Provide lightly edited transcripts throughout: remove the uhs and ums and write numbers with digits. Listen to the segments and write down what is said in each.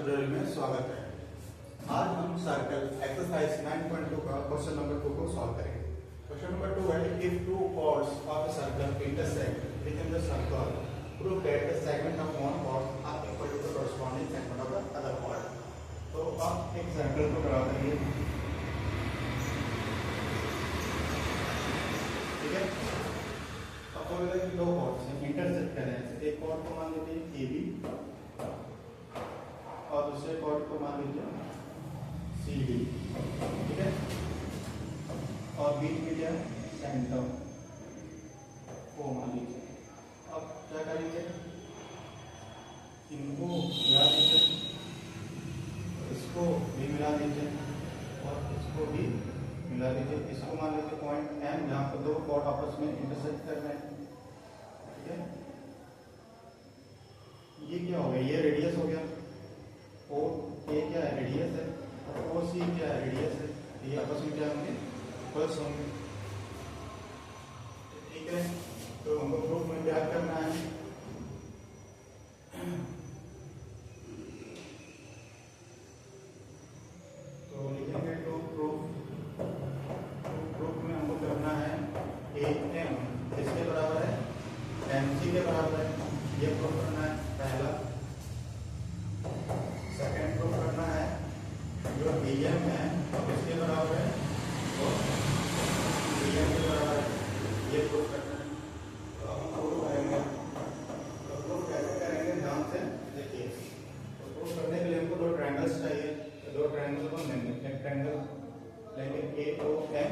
Tutorial में स्वागत है। आज हम सर्कल एक्सरसाइज 9.2 का क्वेश्चन नंबर 2 को सॉल्व करेंगे। क्वेश्चन नंबर 2 है if two chords of a circle intersect within the circle, prove that the segment of one chord are equal to the corresponding segment of the other chord। तो आप एक circle को draw करिए, ठीक है। अब बोलेगा कि दो chords इंटरसेक्ट कर रहे हैं, एक chord को मान लीजिए AB और दूसरे कॉर्ड को मान लीजिए CD, ठीक है। और बीच में क्या है, सेंटर को मान लीजिए। अब क्या करेंगे, इनको मिला दीजिए, इसको भी मिला दीजिए और इसको भी मिला दीजिए। इसको मान लीजिए पॉइंट M, जहाँ पर दो कॉर्ड आपस में इंटरसेक्ट कर रहे हैं, ठीक है। ये क्या हो गया, ये रेडियस हो गया। ओ ए क्या है, रेडियस है, और ओ सी क्या है, रेडियस है। ये आपस में क्या होंगे, प्लस होंगे, ठीक है। तो हमको प्रूफ में क्या करना है, तो लिखेंगे टू प्रूफ में हमको करना है ए एम किसके बराबर है, एम सी के बराबर है। ये प्रूफ करना है पहला। सेकेंड प्रूफ करना है जो डीएम है किसके बराबर है, तो डीएम के बराबर है। ये प्रूफ करना है। तो हम प्रूफ करेंगे, तो प्रूफ कैसे करेंगे, ध्यान से देखिए। तो प्रूफ करने के लिए हमको दो ट्रायंगल्स चाहिए, तो दो ट्रायंगल को लेंगे। एक ट्रायंगल लेंगे ए ओ एम,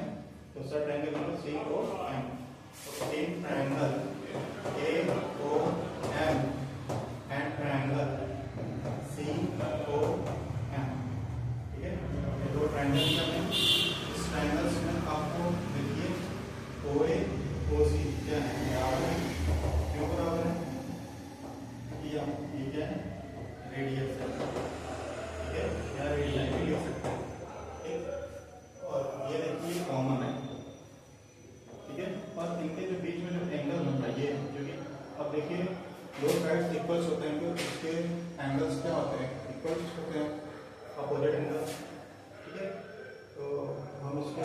दूसरा ट्रायंगल लेंगे सी ओ एम। तो तीन triangle A O M and triangle C O M, ठीक है। ये दो ट्रायंगल हैं। इस ट्रायंगल्स में आपको देखिए ओ ए ओ सी क्या है, बराबर है। क्यों बराबर है, ये क्या है, रेडियस है, ठीक है। या रेडियस भी लिख सकते हैं, ठीक। और ये देखिए कॉमन है, ठीक है। और इनके जो बीच में जो एंगल होता है, ये जो कि अब देखिए दो साइड्स इक्वल्स होते हैं, तो इसके एंगल्स क्या होते हैं, इक्वल्स होते हैं, अपोजिट एंगल, ठीक है। तो हम इसको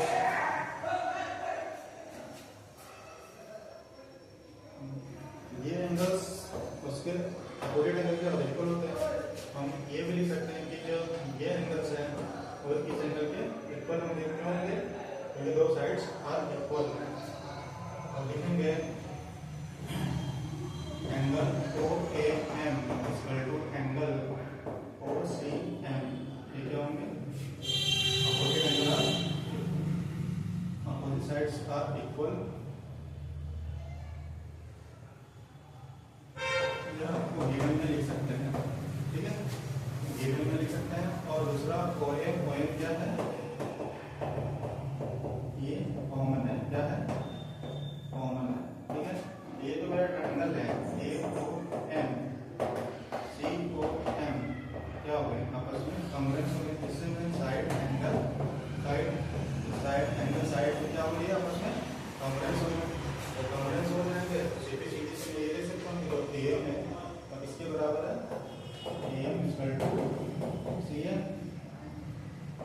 ये एंगल्स उसके अपोजिट एंगल के इक्वल होते हैं। हम ये भी लिख सकते हैं कि जो ये एंगल्स हैं वो इस एंगल के इक्वल होंगे। क्यों होंगे, क्योंकि दो साइड्स आर इक्वल। और लिखेंगे angle O A M equal to angle O C M. ये क्या होंगे, opposite angle, opposite sides are equal. आपको गिवन में लिख सकते हैं, ठीक है, गिवन में लिख सकते हैं। और दूसरा ओ एम क्या है, ये कॉमन है, क्या है, कॉमन है, ठीक है। ये तो मेरा ट्रायंगल है ए O M C O M, क्या हो गए, आपस में कॉन्ग्रुएंस हो गए। इससे में साइड एंगल साइड क्या हो गई, आपस में कॉन्ग्रुएंस हो गए। तो कॉन्ग्रुएंस हो जाएंगे, सीधी सीधी से ये ले सकता हूँ, तो ए एम है और इसके बराबर है A M equal to C M.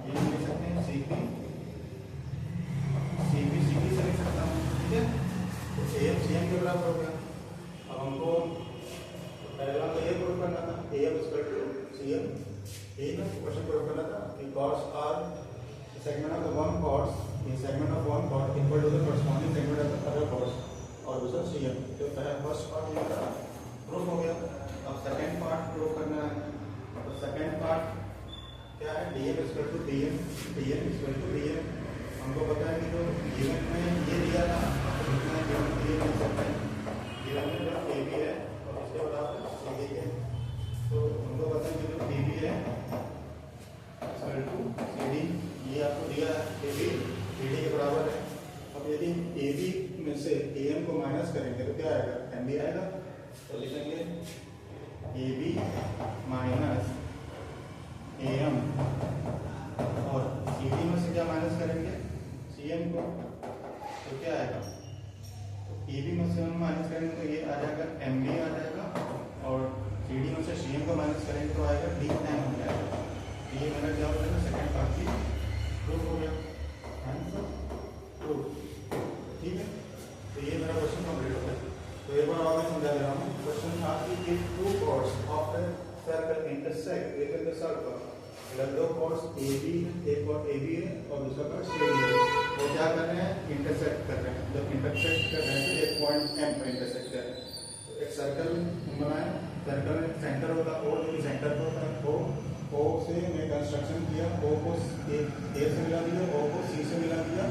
ये लिख सकते हैं सी पी से लिख सकता हूँ, ठीक है। तो ए एम सी एम के बराबर हो गया। अब हमको पहला तो ये प्रूफ करना था, A M equal to C M, यही ना क्वेश्चन प्रूफ करना था कि chords are segment of the one chords, ये segment of one chord equal to the corresponding segment of the other chords, और दूसरा सी एम। तो फर्स्ट पार्ट मेरा प्रूफ हो गया। अब सेकेंड पार्ट प्रूफ करना है। तो सेकेंड पार्ट क्या है, D M equal to D M, D M equal to D M. हमको पता है कि जो गिवन में ये दिया था, उसमें गिवन में ये मिल सकता है, गिवन में जो ए बी है और इसके बराबर सी डी है। तो हमको पता है कि जो ए बी है इक्वल टू सी डी, ये आपको दिया है ए बी सी डी के बराबर है। अब यदि ए बी में से ए एम को माइनस करेंगे तो क्या आएगा, एम बी आएगा। तो लिखेंगे A B minus A M, और सी डी में से क्या माइनस करेंगे, सी एम को, तो क्या आएगा, ए बी में से हम माइनस करेंगे तो ये आ जाएगा एम बी आ जाएगा, और सी डी में से सी एम को माइनस करेंगे तो आएगा डी एम हो जाएगा। एक बार और मैं समझा दे रहा हूँ। क्वेश्चन था कि if two chords of a circle intersect within the circle, मतलब दो chords AB, एक और AB है और दूसरा chord CD है, वो क्या कर रहे हैं, इंटरसेक्ट कर रहे हैं। जब इंटरसेक्ट कर रहे हैं तो एक पॉइंट M पर इंटरसेक्ट कर रहे हैं। तो एक सर्कल बनाया, सर्कल में सेंटर होता है O, जो कि सेंटर पर होता है O से मैं कंस्ट्रक्शन किया, O को A से मिला दिया, O को C से मिला दिया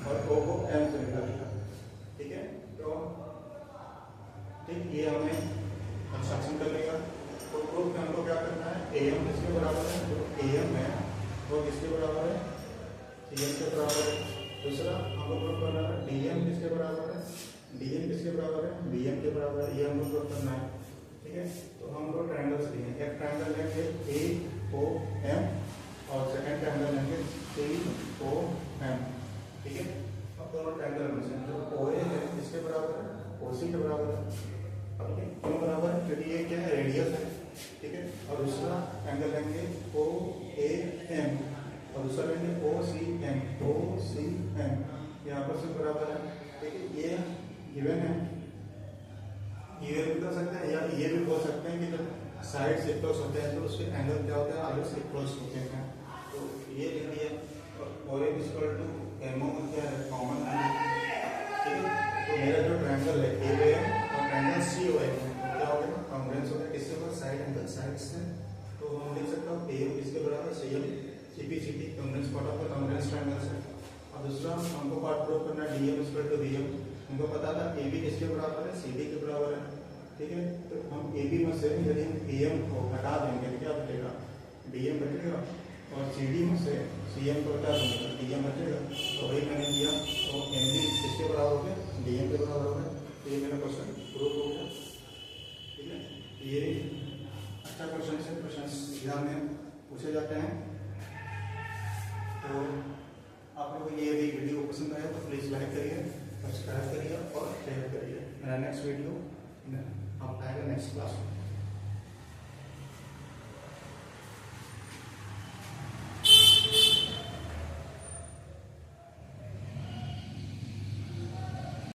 और O को M से मिला दिया। ठीक है, तो ठीक ये हमें कंस्ट्रक्शन कर लेगा। तो प्रूफ में हमको क्या करना है, AM किसके बराबर है, जो AM है वो किसके बराबर है, CM के बराबर है। दूसरा हमको प्रूफ करना है DM किसके बराबर है, DM किसके बराबर है, BM के बराबर है। ये हमको प्रूफ करना है। ठीक है, तो हम दो ट्रायंगल्स लिए, एक ट्रायंगल लेंगे AOM और सेकंड ट्रायंगल लेंगे COM। ठीक है, अब दोनों ट्रायंगल में से जो OA है किसके बराबर है, OC के बराबर है। ठीक है, क्यों बराबर है, क्योंकि ये क्या है, रेडियस है। ठीक है, और दूसरा एंगल लेंगे OAM और दूसरा लेंगे OCM। यहाँ पर से बराबर है। ठीक है, ये गिवन है, ये भी कर सकते हैं या ये भी बोल सकते हैं कि जब साइड्स इक्वल्स होते हैं तो उसके एंगल क्या होते हैं, आगे से इक्वल्स होते हैं। तो ये लिख दिया और AM इक्वल टू MO क्या है, कॉमन है। ठीक है, तो मेरा जो ट्रायंगल है AOM और ट्रायंगल COM क्या हो गया, कॉन्ग्रुएंस हो गया। किसके ऊपर, साइड एंगल साइड से। तो हम लिख सकते हो AM किसके बराबर, CM CP congruence part of the congruence triangle से। और दूसरा हमको पार्ट प्रूव करना है DM इक्वल टू BM। हमको पता था AB किसके बराबर है, CD के बराबर है। ठीक है, तो हम AB में से यदि हम AM को हटा देंगे तो क्या बचेगा, DM बचेगा और CD में से CM को हटा देंगे तो DM बचेगा। तो वही मैंने किया, तो MB किसके बराबर हो गया, DM के बराबर हो गया। तो ये मेरा क्वेश्चन प्रूव हो गया। ठीक है, ये अच्छा क्वेश्चन से क्वेश्चन एग्जाम में पूछे जाते हैं। तो आप लोगों को ये वीडियो पसंद आया तो प्लीज़ लाइक करिए, सब्सक्राइब करिए और शेयर करिए। मेरा नेक्स्ट वीडियो आप आएगा नेक्स्ट क्लास।